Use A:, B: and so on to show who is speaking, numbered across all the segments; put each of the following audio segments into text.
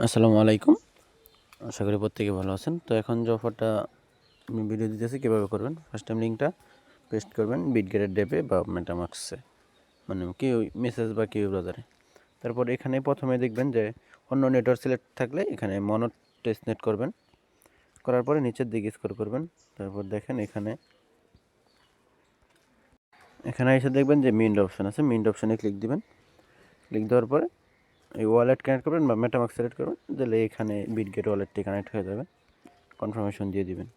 A: আসসালামু আলাইকুম। আশা করি প্রত্যেকে ভালো আছেন। তো এখন যে অফারটা আমি ভিডিও দিতেছি কীভাবে করবেন, ফার্স্ট টাইম লিঙ্কটা পেস্ট করবেন বিটগেটের ড্যাপে বা মেটামাস্কে, মানে কি ওই মেসেজ বা কিউ ব্রাউজারে। তারপর এখানে প্রথমে দেখবেন যে অন্য নেটওয়ার্ক সিলেক্ট থাকলে এখানে মনো টেস্টনেট করবেন। করার পরে নিচের দিকে স্ক্রল করবেন। তারপর দেখেন এখানে এসে দেখবেন যে মিন্ট অপশান আছে, মিন্ট অপশানে ক্লিক দিবেন। ক্লিক দেওয়ার পরে এই ওয়ালেট কানেক্ট করবেন বা মেটামাস্ক সিলেক্ট করবেন, দিলে এখানে বিটগেট ওয়ালেটটি কানেক্ট হয়ে যাবে। কনফার্মেশন দিয়ে দিবেন।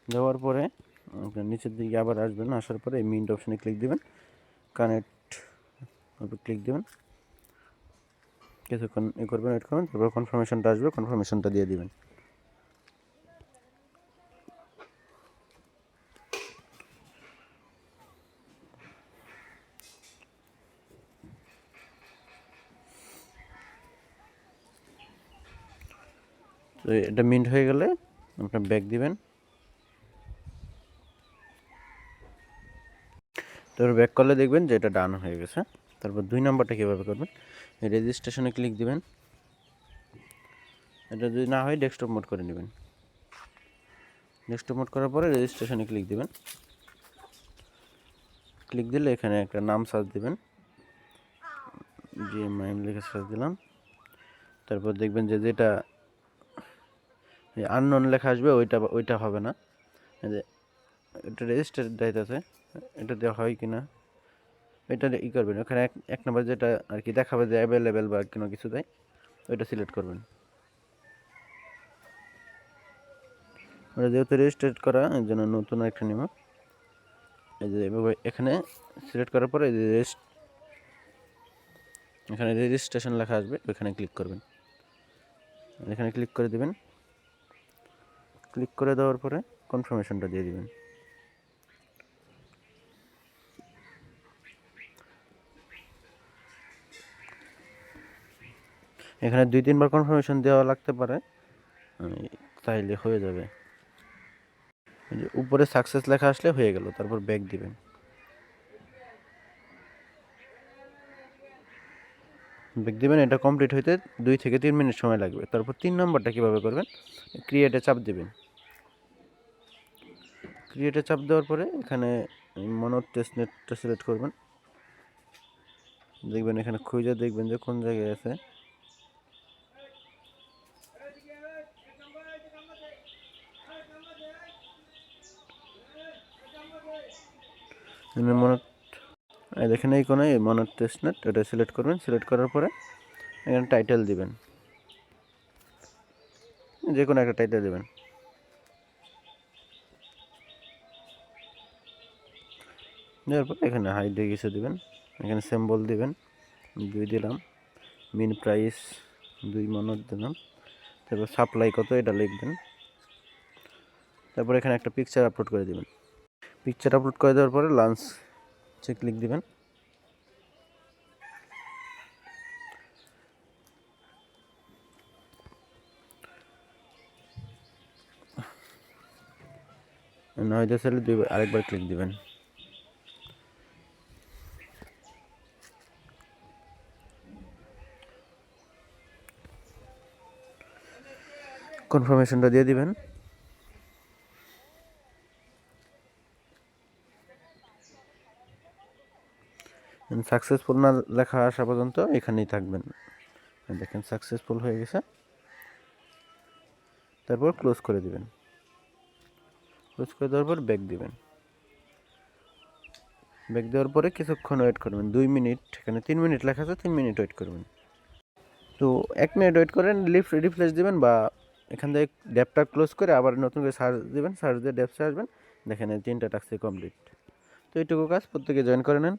A: দেওয়ার পরে আপনার নিচের দিকে আবার আসবেন, আসার পরে এই মিন্ট অপশানে ক্লিক দিবেন, কানেক্ট ক্লিক দিবেন, কিছুক্ষণ করবেন, ওয়েট করবেন, তারপর কনফার্মেশনটা আসবে, কনফার্মেশনটা দিয়ে দিবেন। তো এটা মিন্ট হয়ে গেলে আপনার ব্যাক দিবেন। তারপর ব্যাক করলে দেখবেন যে এটা ডান হয়ে গেছে। তারপর 2 নাম্বারটা কীভাবে করবেন, রেজিস্ট্রেশনে ক্লিক দিবেন। এটা যদি না হয় ডেস্কটপ মোড করে নেবেন। ডেস্কটপ মোড করার পরে রেজিস্ট্রেশনে ক্লিক দিবেন। ক্লিক দিলে এখানে একটা নাম সার্চ দিবেন, জিএমআইএম লিখে সার্চ দিলাম। তারপর দেখবেন যে যেটা আননোন লেখা আসবে ওইটা হবে না, এটা রেজিস্টার আছে, এটা দেওয়া হয় কি না এটা করবেন। ওখানে এক নম্বর যেটা আর কি দেখাবে যে অ্যাভেলেবেল বা কোনো কিছু দেয়, ওইটা সিলেক্ট করবেন। ওটা যেহেতু রেজিস্টার করা, এর জন্য নতুন একটা নিব। এই যে এভাবে এখানে সিলেক্ট করার পরে এখানে রেজিস্ট্রেশন লেখা আসবে, ওইখানে ক্লিক করবেন। এখানে ক্লিক করে দিবেন। ক্লিক করে দেওয়ার পরে কনফার্মেশনটা দিয়ে দিবেন। এখানে 2-3 বার কনফার্মেশন দেওয়া লাগতে পারে, তাইলে হয়ে যাবে। উপরে সাকসেস লেখা আসলে হয়ে গেল, তারপর ব্যাক দিবেন। ব্যাক দিবেন, এটা কমপ্লিট হইতে 2 থেকে 3 মিনিট সময় লাগবে। তারপর 3 নম্বরটা কীভাবে করবেন, ক্রিয়েটে চাপ দিবেন। ক্রিয়েটে চাপ দেওয়ার পরে এখানে মনো টেস্টনেটটা সিলেক্ট করবেন। দেখবেন এখানে খুঁজে দেখবেন যে কোন জায়গায় আছে। মনো দেখেন এই কোনায় মনো টেস্টনেট, এটা সিলেক্ট করবেন। সিলেক্ট করার পরে এখানে টাইটেল দিবেন, যে কোনো একটা টাইটেল দিবেন। দেওয়ার পরে এখানে হাইড দিয়ে কিছু দিবেন, এখানে সিম্বল দিবেন, 2 দিলাম। মিন প্রাইস 2 মনো দিলাম। তারপর সাপ্লাই কত এটা লিখবেন। তারপর এখানে একটা পিকচার আপলোড করে দিবেন। পিকচার আপলোড করে দেওয়ার পরে লাঞ্চ ক্লিক দিবেন। নয় দেশে আরেকবার ক্লিক দিবেন। কনফার্মেশনটা দিয়ে দিবেন। সাকসেসফুল না লেখা আসা পর্যন্ত এখানেই থাকবেন। দেখেন সাকসেসফুল হয়ে গেছে। তারপর ক্লোজ করে দিবেন। ক্লোজ করে দেওয়ার পর ব্যাক দিবেন। ব্যাক দেওয়ার পরে কিছুক্ষণ ওয়েট করবেন, 2 মিনিট। এখানে 3 মিনিট লেখা আছে, 3 মিনিট ওয়েট করবেন। তো 1 মিনিট ওয়েট করেন, রিফ্রেশ দিবেন, বা এখান থেকে ড্যাপটা ক্লোজ করে আবার নতুন করে সার্চ দিবেন। সার্চ দিয়ে ড্যাপসে আসবেন, দেখেন এই 3টা টাস্কই কমপ্লিট। তো এইটুকু কাজ, প্রত্যেকে জয়েন করে নেন।